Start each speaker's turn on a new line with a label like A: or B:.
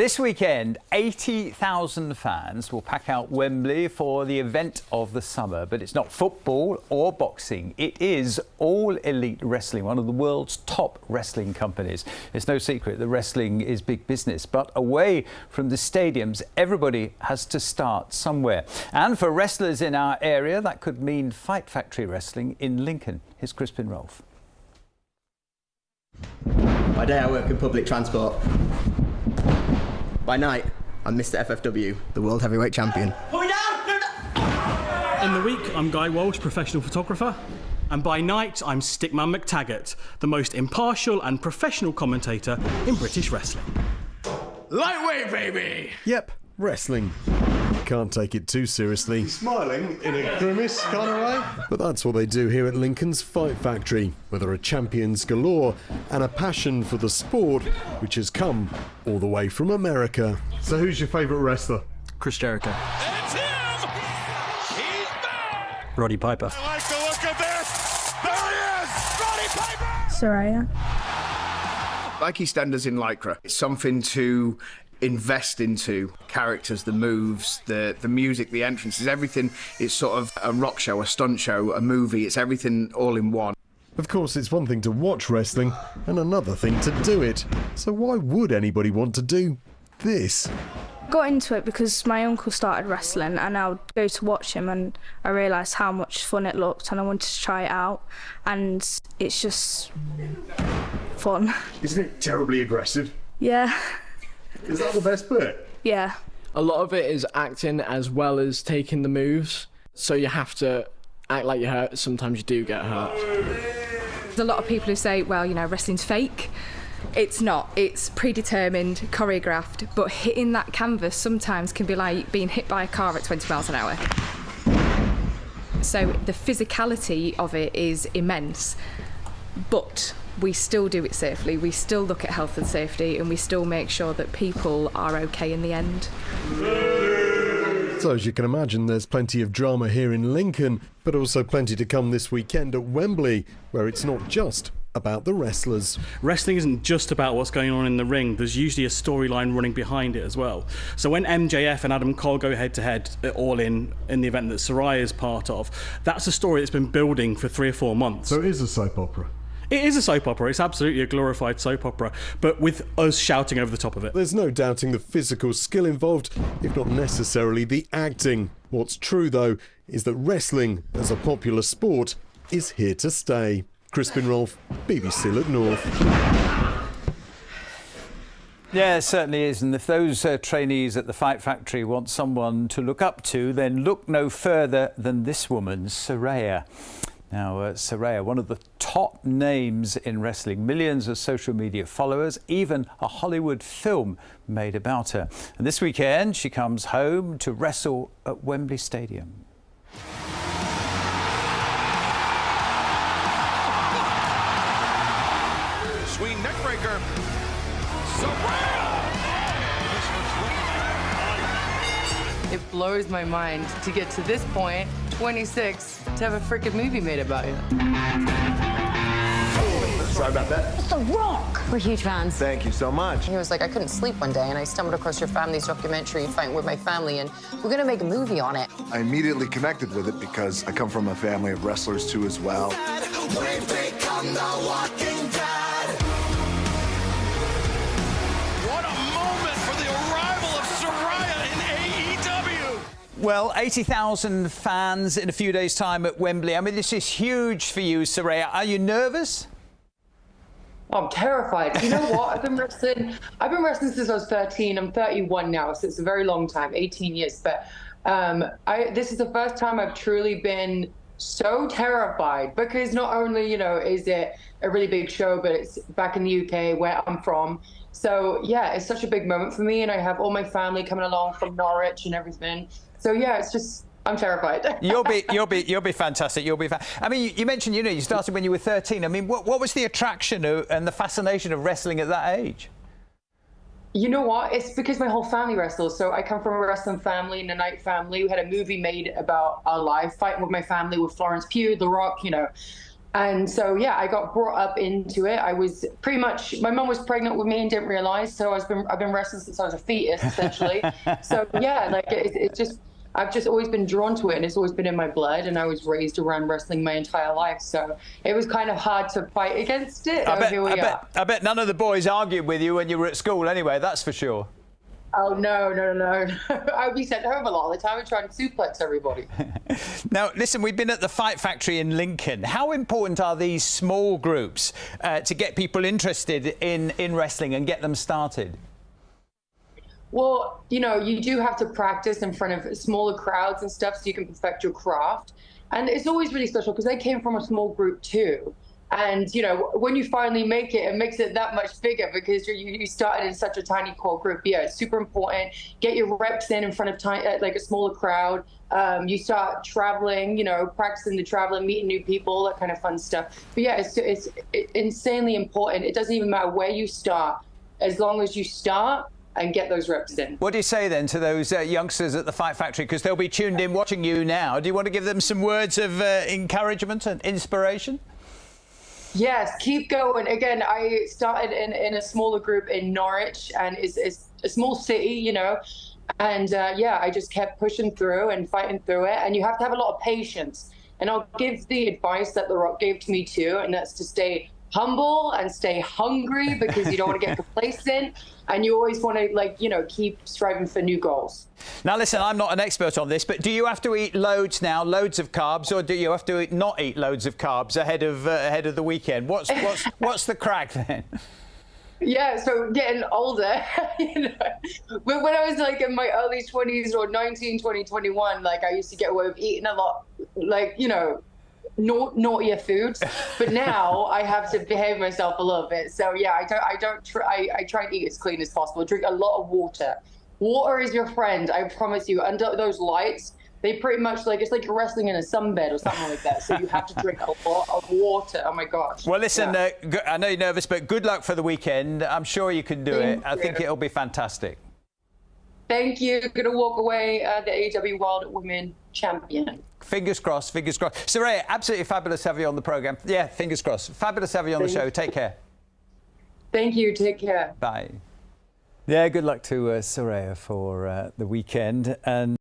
A: This weekend, 80,000 fans will pack out Wembley for the event of the summer. But it's not football or boxing. It is All Elite Wrestling, one of the world's top wrestling companies. It's no secret that wrestling is big business. But away from the stadiums, everybody has to start somewhere. And for wrestlers in our area, that could mean Fight Factory Wrestling in Lincoln. Here's Crispin Rolfe.
B: By day, I work in public transport. By night, I'm Mr. FFW, the World Heavyweight Champion.
C: In the week, I'm Guy Walsh, professional photographer. And by night, I'm Stickman McTaggart, the most impartial and professional commentator in British wrestling.
D: Lightweight, baby!
E: Yep, wrestling. Can't take it too seriously.
D: Smiling in a grimace kind of way.
E: But that's what they do here at Lincoln's Fight Factory, where there are champions galore and a passion for the sport, which has come all the way from America.
D: So who's your favourite wrestler?
C: Chris Jericho.
D: It's him! He's back!
C: Roddy Piper.
D: I like the look of this! There he is! Roddy Piper!
F: Soraya. Like EastEnders in Lycra. It's something to invest into. Characters, the moves, the music, the entrances, everything. It's sort of a rock show, a stunt show, a movie. It's everything all in one.
E: Of course, it's one thing to watch wrestling and another thing to do it. So why would anybody want to do this?
G: Got into it because my uncle started wrestling and I would go to watch him and I realised how much fun it looked and I wanted to try it out, and it's just fun.
D: Isn't it terribly aggressive?
G: Yeah.
D: Is that the best bit?
G: Yeah.
H: A lot of it is acting as well as taking the moves, so you have to act like you're hurt. Sometimes you do get hurt.
I: There's a lot of people who say, well, you know, wrestling's fake. It's not. It's predetermined, choreographed, but hitting that canvas sometimes can be like being hit by a car at 20 miles an hour. So the physicality of it is immense, but we still do it safely. We still look at health and safety, and we still make sure that people are okay in the end.
E: So as you can imagine, there's plenty of drama here in Lincoln, but also plenty to come this weekend at Wembley, where it's not just about the wrestlers.
C: Wrestling isn't just about what's going on in the ring. There's usually a storyline running behind it as well. So when MJF and Adam Cole go head-to-head at All In the event that Soraya is part of, that's a story that's been building for 3 or 4 months.
D: So it is a soap opera?
C: It is a soap opera. It's absolutely a glorified soap opera, but with us shouting over the top of it.
E: There's no doubting the physical skill involved, if not necessarily the acting. What's true, though, is that wrestling, as a popular sport, is here to stay. Crispin Rolfe, BBC Look North.
A: Yeah, it certainly is. And if those trainees at the Fight Factory want someone to look up to, then look no further than this woman, Soraya. Now, Soraya, one of the top names in wrestling, millions of social media followers, even a Hollywood film made about her. And this weekend, she comes home to wrestle at Wembley Stadium.
D: Sweet neckbreaker. Soraya!
J: It blows my mind to get to this point, 26, to have a freaking movie made about you.
D: Sorry about that.
K: It's The Rock. We're huge fans.
D: Thank you so much.
J: He was like, I couldn't sleep one day, and I stumbled across your family's documentary, Fighting With My Family, and we're gonna make a movie on it.
L: I immediately connected with it because I come from a family of wrestlers too as well.
D: We've become the Walking Dead. What a moment for the arrival of Soraya in AEW.
A: Well, 80,000 fans in a few days' time at Wembley. I mean, this is huge for you, Soraya. Are you nervous?
J: Oh, I'm terrified. You know what? I've been wrestling since I was 13. I'm 31 now, so it's a very long time, 18 years. But this is the first time I've truly been so terrified, because not only, you know, is it a really big show, but it's back in the UK where I'm from. So yeah, it's such a big moment for me, and I have all my family coming along from Norwich and everything. So yeah, it's just, I'm terrified.
A: You'll be fantastic. You'll be. I mean, you mentioned, you know, you started when you were 13. I mean, what was the attraction and the fascination of wrestling at that age?
J: You know what? It's because my whole family wrestles. So I come from a wrestling family and a night family. We had a movie made about our life, Fighting With My Family, with Florence Pugh, The Rock, you know. And so, yeah, I got brought up into it. I was pretty much, my mum was pregnant with me and didn't realize. So I've been wrestling since I was a fetus, essentially. So yeah, like it's just, I've just always been drawn to it, and it's always been in my blood. And I was raised around wrestling my entire life. So it was kind of hard to fight against it.
A: I bet none of the boys argued with you when you were at school anyway, that's for sure.
J: Oh, no. I would be sent home a lot of the time and trying to suplex everybody.
A: Now, listen, we've been at the Fight Factory in Lincoln. How important are these small groups to get people interested in wrestling and get them started?
J: Well, you do have to practice in front of smaller crowds and stuff so you can perfect your craft. And it's always really special because they came from a small group too. And, when you finally make it, it makes it that much bigger because you started in such a tiny core group. Yeah, it's super important. Get your reps in front of like a smaller crowd. You start traveling, practicing the traveling, meeting new people, that kind of fun stuff. But yeah, it's insanely important. It doesn't even matter where you start, as long as you start and get those reps in.
A: What do you say then to those youngsters at the Fight Factory? Because they'll be tuned in watching you now. Do you want to give them some words of encouragement and inspiration?
J: Yes, keep going. Again, I started in a smaller group in Norwich, and it's a small city, and yeah, I just kept pushing through and fighting through it. And you have to have a lot of patience. And I'll give the advice that The Rock gave to me too, and that's to stay humble and stay hungry because you don't want to get complacent, and you always want to keep striving for new goals.
A: Now listen, I'm not an expert on this, but do you have to eat loads of carbs, or do you have to not eat loads of carbs ahead of the weekend? What's the crack then?
J: Yeah, so getting older, when I was in my early 20s or 19, 20, 21, I used to get away with eating a lot, naughtier foods, but now I have to behave myself a little bit. So yeah, I try and eat as clean as possible. Drink a lot of water. Water is your friend, I promise you. Under those lights, they pretty much it's like you're wrestling in a sunbed or something like that. So you have to drink a lot of water. Oh my gosh.
A: Well, listen, yeah. I know you're nervous, but good luck for the weekend. I'm sure you can do it. I think it'll be fantastic.
J: Thank you. Gonna walk away the AEW World Women Champion.
A: Fingers crossed, fingers crossed. Saraya, absolutely fabulous to have you on the programme. Yeah, fingers crossed. Fabulous to have you on the show. Take care.
J: Thank you. Take care.
A: Bye. Yeah, good luck to Saraya for the weekend. And